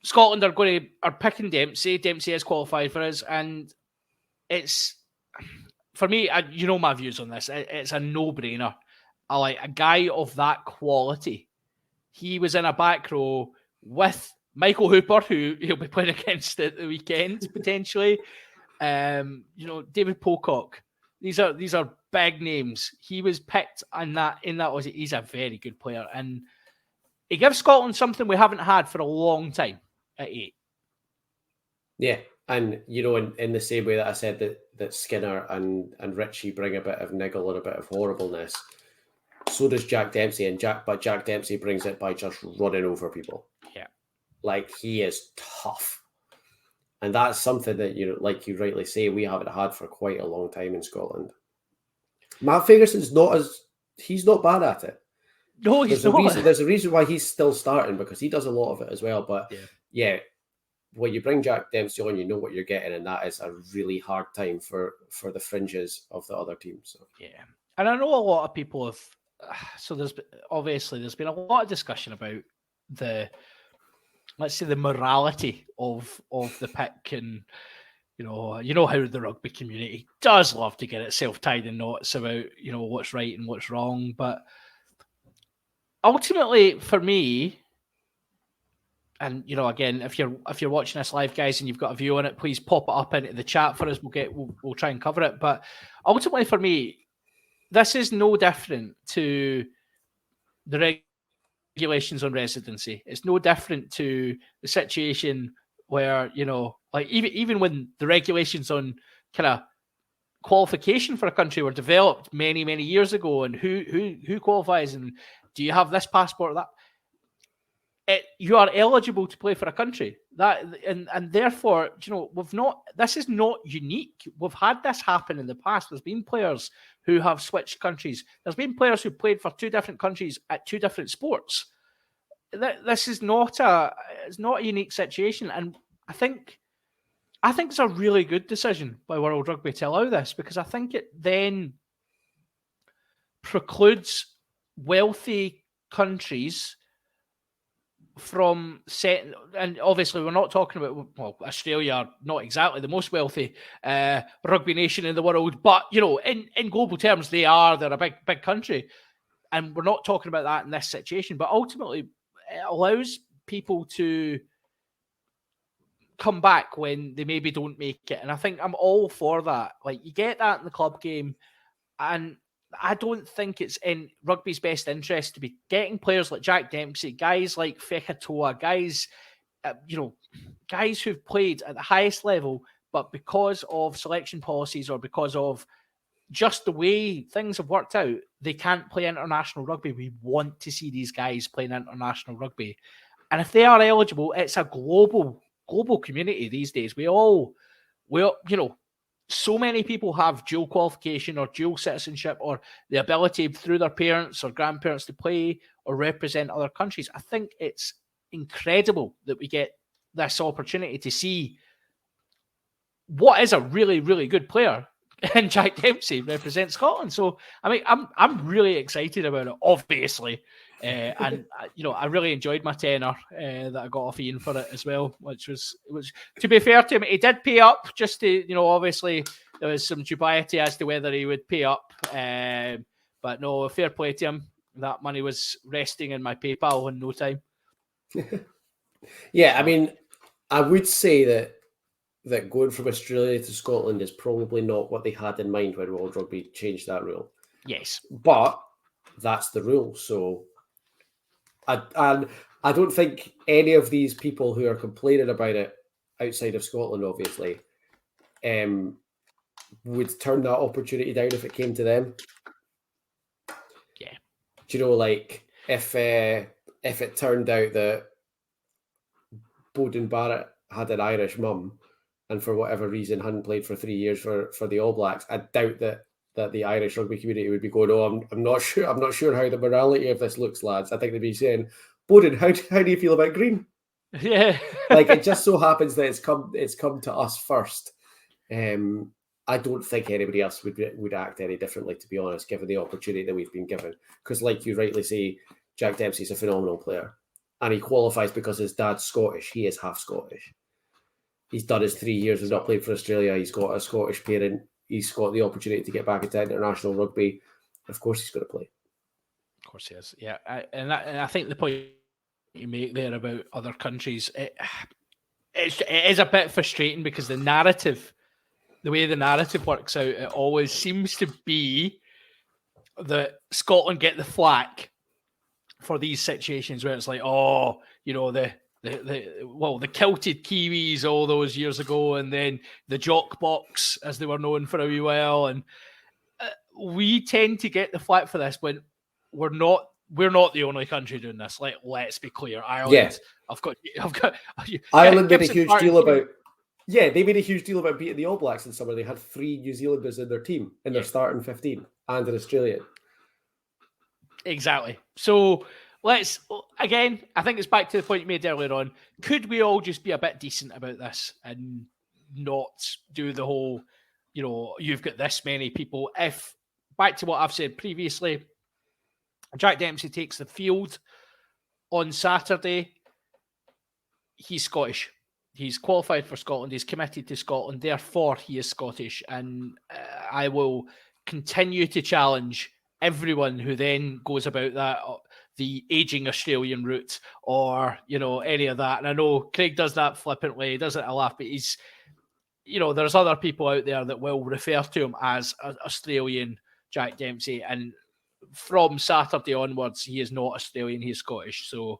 Scotland are picking Dempsey. Dempsey is qualified for us, and it's, for me, you know my views on this. It's a no-brainer. I like a guy of that quality. He was in a back row with Michael Hooper, who he'll be playing against at the weekend potentially. You know, David Pocock. These are big names. He was picked in that. He's a very good player, and he gives Scotland something we haven't had for a long time at 8. Yeah, and you know, in the same way that I said that Skinner and Richie bring a bit of niggle and a bit of horribleness, so does Jack Dempsey, but Jack Dempsey brings it by just running over people. Yeah, like he is tough, and that's something that, you know, like you rightly say, we haven't had for quite a long time in Scotland. Matt Ferguson's he's not bad at it. No, he's not. There's a reason why he's still starting, because he does a lot of it as well. But yeah, when you bring Jack Dempsey on, you know what you're getting, and that is a really hard time for the fringes of the other teams. So. Yeah, and I know a lot of people have. So there's been a lot of discussion about let's say the morality of the pick, and you know how the rugby community does love to get itself tied in knots about, you know, what's right and what's wrong. But ultimately, for me, and you know, again, if you're watching this live, guys, and you've got a view on it, please pop it up into the chat for us. We'll try and cover it. But ultimately, for me, this is no different to the regulations on residency. It's no different to the situation where, you know, like even when the regulations on kind of qualification for a country were developed many, many years ago, and who qualifies, and do you have this passport or that? You are eligible to play for a country and therefore, you know, this is not unique. We've had this happen in the past. There's been players who have switched countries. There's been players who played for 2 different countries at 2 different sports. This is not a unique situation, and I think it's a really good decision by World Rugby to allow this, because I think it then precludes wealthy countries from setting, and obviously we're not talking about, well, Australia are not exactly the most wealthy rugby nation in the world, but you know, in global terms, they're a big country, and we're not talking about that in this situation. But ultimately, it allows people to come back when they maybe don't make it. And I think I'm all for that. Like, you get that in the club game, and I don't think it's in rugby's best interest to be getting players like Jack Dempsey, guys like Fekatoa, guys, guys who've played at the highest level, but because of selection policies or because of just the way things have worked out, they can't play international rugby. We want to see these guys playing international rugby. And if they are eligible, it's a global community these days. We all, so many people have dual qualification or dual citizenship or the ability through their parents or grandparents to play or represent other countries. I think it's incredible that we get this opportunity to see what is a really, really good player, and Jack Dempsey represents Scotland. So, I mean, I'm really excited about it, obviously. And I really enjoyed my tenner that I got off Ian for it as well, which was to be fair to him, he did pay up just to, obviously there was some dubiety as to whether he would pay up. But no, fair play to him. That money was resting in my PayPal in no time. Yeah, I mean, I would say that going from Australia to Scotland is probably not what they had in mind when World Rugby changed that rule. Yes. But that's the rule. So I don't think any of these people who are complaining about it outside of Scotland, obviously, would turn that opportunity down if it came to them. Yeah. Do you know, like, if it turned out that Bowden Barrett had an Irish mum and for whatever reason hadn't played for 3 years for the All Blacks, I doubt that the Irish rugby community would be going, "Oh, I'm not sure how the morality of this looks, lads." I think they'd be saying, "Bowden, how do you feel about Green?" Yeah. Like, it just so happens that it's come to us first. I don't think anybody else would act any differently, to be honest, given the opportunity that we've been given. Because, like you rightly say, Jack Dempsey's a phenomenal player, and he qualifies because his dad's Scottish. He is half Scottish. He's done his 3 years and not played for Australia. He's got a Scottish parent. He's got the opportunity to get back into international rugby. Of course, he's going to play. Of course, he is. Yeah, and I think the point you make there about other countries, it is a bit frustrating because the way the narrative works out, it always seems to be that Scotland get the flack for these situations where it's like, the kilted Kiwis all those years ago, and then the jock box, as they were known for a wee while, and we tend to get the flack for this when we're not the only country doing this. Like, let's be clear, Ireland. Yeah. I've got Ireland made a huge deal about. Yeah, they made a huge deal about beating the All Blacks in summer. They had 3 New Zealanders in their team in their starting 15 and an Australian. Exactly. So let's, again, I think it's back to the point you made earlier on. Could we all just be a bit decent about this and not do the whole, you've got this many people? If, back to what I've said previously, Jack Dempsey takes the field on Saturday, he's Scottish. He's qualified for Scotland. He's committed to Scotland. Therefore, he is Scottish. And I will continue to challenge everyone who then goes about that, the aging Australian route or, any of that. And I know Craig does that flippantly. He does it a laugh, but he's, there's other people out there that will refer to him as Australian Jack Dempsey. And from Saturday onwards, he is not Australian. He is Scottish. So,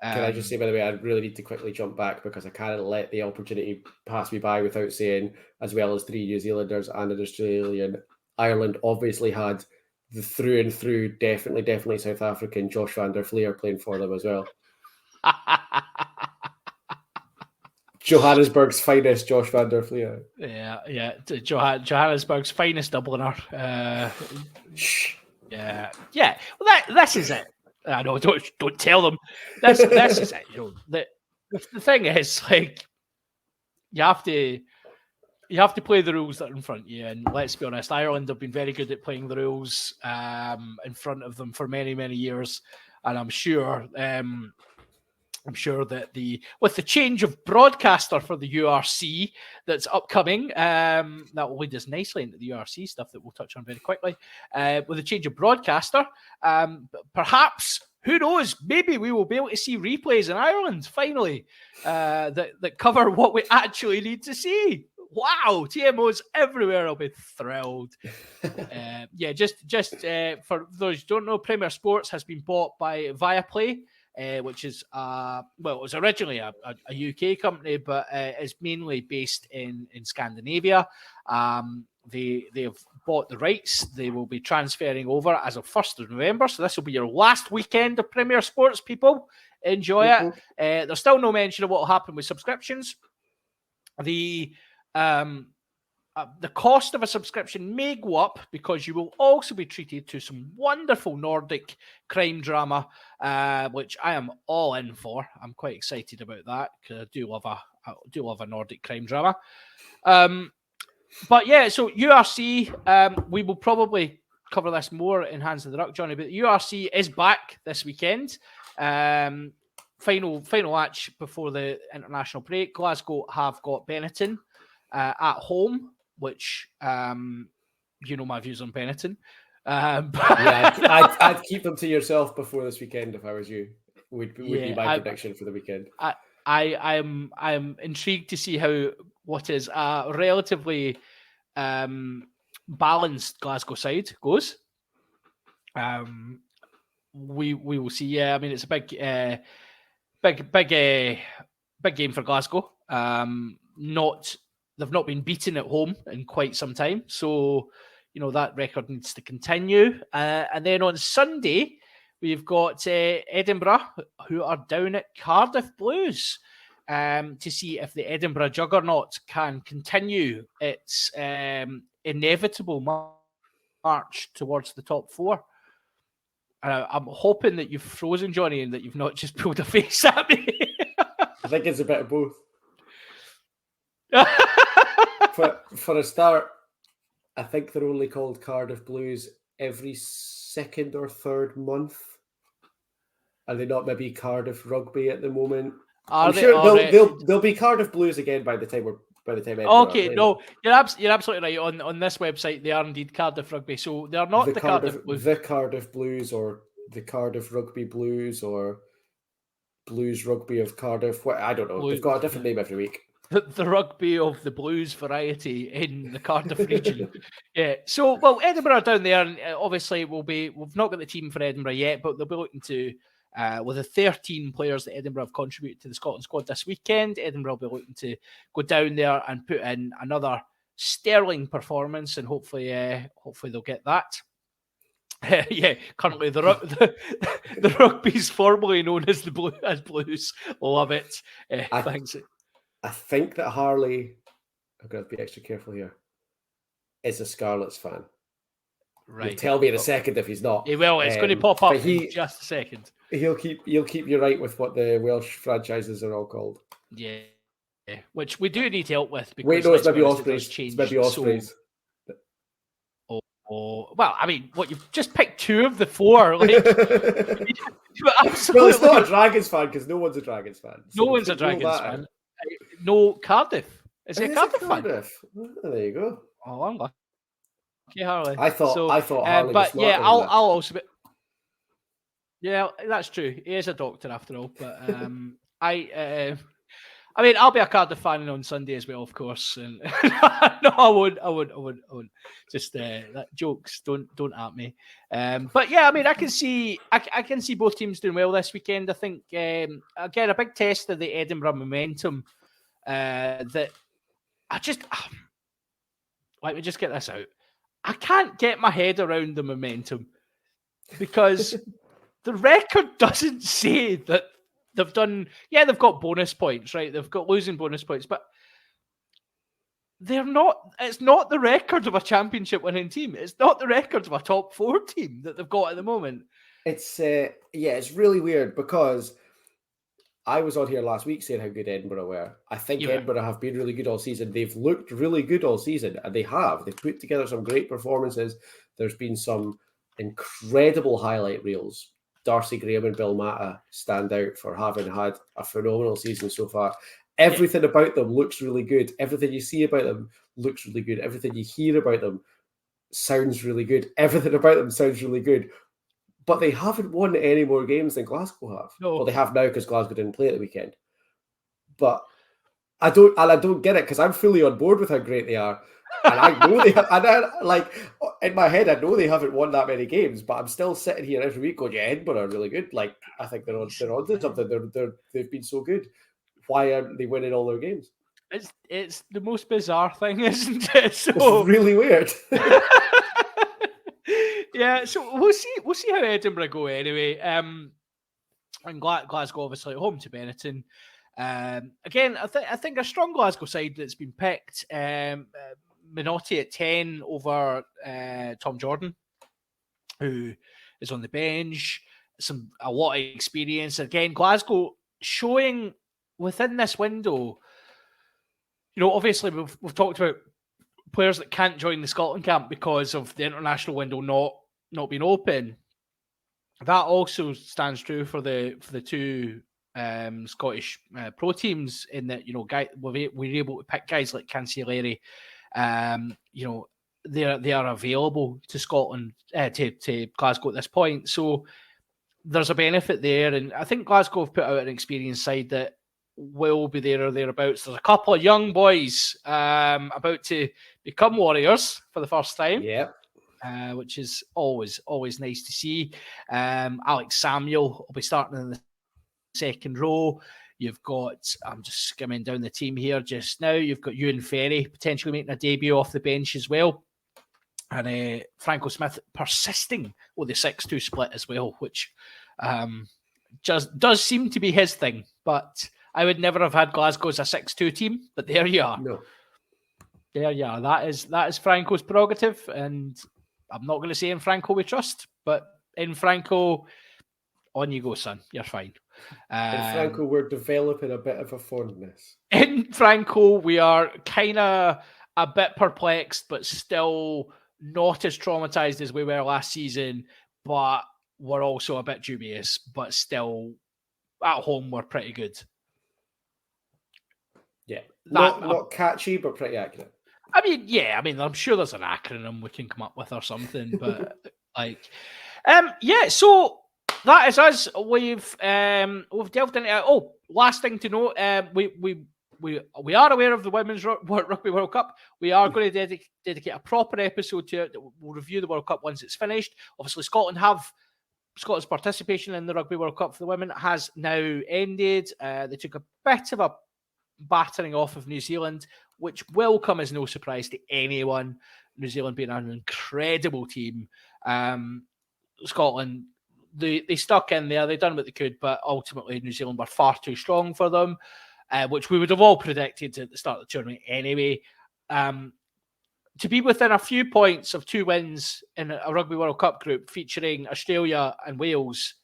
can I just say, by the way, I really need to quickly jump back because I can't let the opportunity pass me by without saying, as well as 3 New Zealanders and an Australian, Ireland obviously had the through and through, definitely South African Josh van der Fleer playing for them as well. Johannesburg's finest Josh van der Fleer. Yeah. Johannesburg's finest Dubliner. Yeah. Well, this is it. I know. Don't tell them. This is it. The thing is, like, you have to play the rules that are in front of you. And let's be honest, Ireland have been very good at playing the rules in front of them for many, many years. And I'm sure I'm sure that with the change of broadcaster for the URC that's upcoming, that will lead us nicely into the URC stuff that we'll touch on very quickly. With the change of broadcaster, perhaps, who knows, maybe we will be able to see replays in Ireland finally that cover what we actually need to see. Wow, TMOs everywhere. I'll be thrilled. Just for those who don't know, Premier Sports has been bought by Viaplay. Which is, it was originally a UK company, but is mainly based in Scandinavia. They have bought the rights. They will be transferring over as of 1st of November. So this will be your last weekend of Premier Sports, people. Enjoy it. There's still no mention of what will happen with subscriptions. The cost of a subscription may go up because you will also be treated to some wonderful Nordic crime drama, which I am all in for. I'm quite excited about that because I do love a Nordic crime drama. But yeah, so URC, we will probably cover this more in Hands of the Ruck, Johnny. But URC is back this weekend. Final match before the international break. Glasgow have got Benetton at home, which you know my views on Benetton. I'd keep them to yourself before this weekend if I was you. Would be my prediction for the weekend. I'm intrigued to see how what is a relatively balanced Glasgow side goes. We will see. Yeah, I mean it's a big game for Glasgow. They've not been beaten at home in quite some time. So, that record needs to continue. And then on Sunday, we've got Edinburgh, who are down at Cardiff Blues to see if the Edinburgh Juggernaut can continue its inevitable march towards the top four. I'm hoping that you've frozen, Johnny, and that you've not just pulled a face at me. I think it's a bit of both. For a start, I think they're only called Cardiff Blues every second or third month. Are they not maybe Cardiff Rugby at the moment? I'm sure they'll be Cardiff Blues again by the time Edinburgh. Okay, no, you're absolutely right. On this website, they are indeed Cardiff Rugby, so they are not the Cardiff Blues. The Cardiff Blues, or the Cardiff Rugby Blues, or Blues Rugby of Cardiff. I don't know. They've got a different name every week. The rugby of the blues variety in the Cardiff region. Yeah. So, Edinburgh down there, and obviously we've not got the team for Edinburgh yet, but they'll be looking to, with the 13 players that Edinburgh have contributed to the Scotland squad this weekend, Edinburgh will be looking to go down there and put in another sterling performance, and hopefully they'll get that. Currently the rugby's formerly known as Blues. Love it. Thanks. I think that Harley, I've got to be extra careful here, is a Scarlets fan. Right. He'll tell me in a second if he's not. He will. It's going to pop up in just a second. He'll keep you right with what the Welsh franchises are all called. Yeah. Which we do need help with. Because wait, no, it's maybe Ospreys. It's maybe Ospreys. Well, I mean, you've just picked two of the four. Like, absolutely. Well, it's not a Dragons fan because no one's a Dragons fan. So no one's a Dragons fan. No, Cardiff. Is it a Cardiff fan? Oh, there you go. Oh, I'm lucky, Harley. I thought Harley but was yeah, I'll also be. Yeah, that's true. He is a doctor after all. But I mean, I'll be a Cardiff fan on Sunday as well, of course. And no, I won't. Just that jokes. Don't at me. But yeah, I mean, I can see both teams doing well this weekend. I think again a big test of the Edinburgh momentum. That I just let me just get this out. I can't get my head around the momentum because the record doesn't say that. They've done, they've got bonus points, right? They've got losing bonus points, but it's not the record of a championship winning team. It's not the record of a top four team that they've got at the moment. It's really weird because I was on here last week saying how good Edinburgh were. I think Edinburgh have been really good all season. They've looked really good all season, and they have. They've put together some great performances. There's been some incredible highlight reels Darcy Graham and Bill Mata stand out for having had a phenomenal season so far. Everything about them looks really good. Everything you see about them looks really good. Everything you hear about them sounds really good. Everything about them sounds really good. But they haven't won any more games than Glasgow have. No. Well, they have now because Glasgow didn't play at the weekend. But I don't get it because I'm fully on board with how great they are. And I know they have, and in my head, I know they haven't won that many games, but I'm still sitting here every week going, yeah, Edinburgh are really good. Like, I think they're on to something. They've been so good. Why aren't they winning all their games? It's the most bizarre thing, isn't it? So It's really weird. yeah, so we'll see how Edinburgh go anyway. And Glasgow obviously at home to Benetton. Again, I think a strong Glasgow side that's been picked. Minotti at 10 over Tom Jordan, who is on the bench. A lot of experience. Again, Glasgow showing within this window. You know, obviously we've talked about players that can't join the Scotland camp because of the international window not being open. That also stands true for the two Scottish pro teams in that, you know, we're able to pick guys like Cancelleri. You know, they are available to Scotland, to Glasgow at this point. So there's a benefit there. And I think Glasgow have put out an experienced side that will be there or thereabouts. There's a couple of young boys about to become Warriors for the first time. Yeah. Which is always nice to see. Alex Samuel will be starting in the second row. You've got, I'm just skimming down the team here just now. You've got Ewan Ferry potentially making a debut off the bench as well. And Franco Smith persisting with the 6-2 split as well, which just does seem to be his thing. But I would never have had Glasgow as a 6-2 team, but there you are. No. There you are. That is Franco's prerogative, and I'm not going to say in Franco we trust, but in Franco, on you go, son. You're fine. In Franco, we're developing a bit of a fondness. In Franco, we are kind of a bit perplexed, but still not as traumatized as we were last season. But we're also a bit dubious, but still at home, we're pretty good. Yeah. Not catchy, but pretty accurate. I mean, I'm sure there's an acronym we can come up with or something, but so that is us. We've delved into. Last thing to note, we are aware of the Women's Rugby World Cup. We are going to dedicate a proper episode to it. We'll review the World Cup once it's finished. Obviously, Scotland's participation in the Rugby World Cup for the women has now ended. They took a bit of a battering off of New Zealand, which will come as no surprise to anyone. New Zealand being an incredible team. Scotland, they stuck in there. They done what they could, but ultimately New Zealand were far too strong for them, which we would have all predicted at the start of the tournament anyway. To be within a few points of 2 wins in a Rugby World Cup group featuring Australia and Wales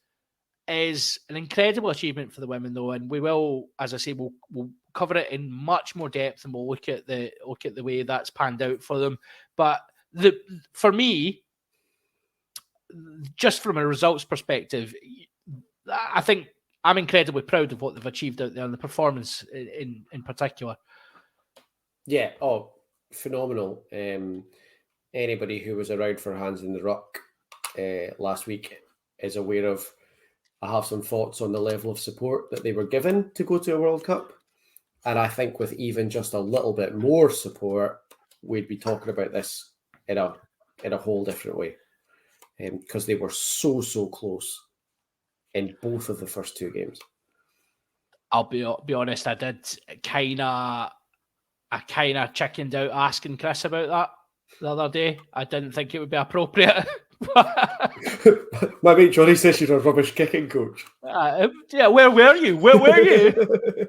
is an incredible achievement for the women, though, and we will, as I say, we'll cover it in much more depth, and we'll look at the way that's panned out for them. But for me, just from a results perspective, I think I'm incredibly proud of what they've achieved out there and the performance in particular. Yeah. Phenomenal. Anybody who was around for Hands in the Ruck last week is aware of. I have some thoughts on the level of support that they were given to go to a World Cup. And I think with even just a little bit more support, we'd be talking about this in a whole different way. Because they were so close in both of the first 2 games. I'll be honest, I did kind of chickened out asking Chris about that the other day. I didn't think it would be appropriate. My mate Jonny says you're a rubbish kicking coach. Yeah, where were you? Where were you?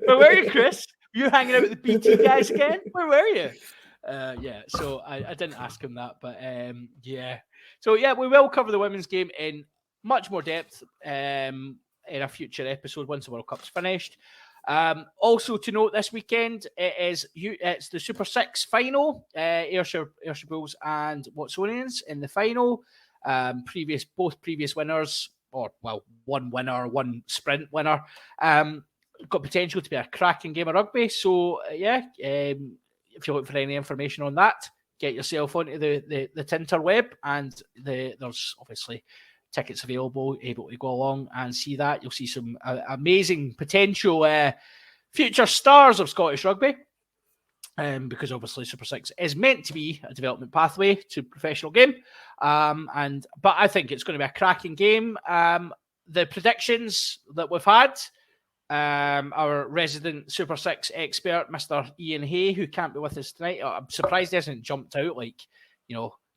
Where were you, Chris? You hanging out with the BT guys again? Where were you? So I didn't ask him that, but yeah. So yeah, we will cover the women's game in much more depth in a future episode once the World Cup's finished. Also to note, this weekend it's the Super 6 final. Ayrshire Bulls and Watsonians in the final. Both previous winners one winner, one sprint winner. Got potential to be a cracking game of rugby. So if you're looking for any information on that, get yourself onto the Tinterweb, and there's obviously tickets available, able to go along and see that. You'll see some amazing potential future stars of Scottish rugby. Because obviously Super 6 is meant to be a development pathway to professional game. But I think it's going to be a cracking game. The predictions that we've had, our resident Super 6 expert, Mr. Ian Hay, who can't be with us tonight. I'm surprised he hasn't jumped out like,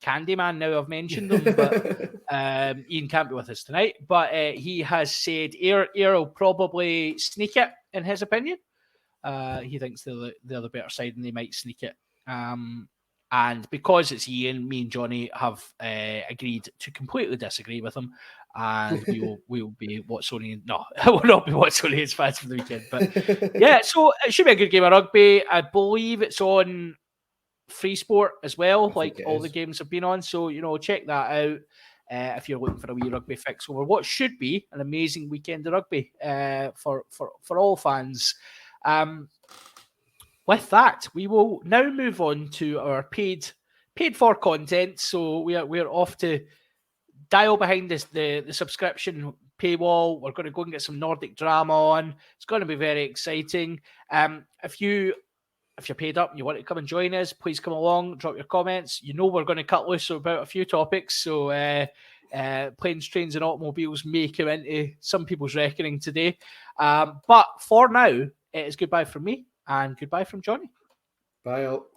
Candyman now I've mentioned him, but Ian can't be with us tonight. But he has said Ayr will probably sneak it, in his opinion. He thinks they're the better side and they might sneak it. And because it's Ian, me and Jonny have agreed to completely disagree with him. And we will be Watsonian. No, I will not be Watsonian fans for the weekend. But yeah, so it should be a good game of rugby. I believe it's on Free Sport as well, like all the games have been on. So, check that out if you're looking for a wee rugby fix over what should be an amazing weekend of rugby for all fans. With that, we will now move on to our paid for content. So we're off to dial behind the subscription paywall. We're going to go and get some Nordic drama on. It's going to be very exciting. If you're paid up and you want to come and join us, please come along, drop your comments. We're going to cut loose about a few topics. So planes, trains and automobiles may come into some people's reckoning today. But for now, it is goodbye from me and goodbye from Jonny. Bye all.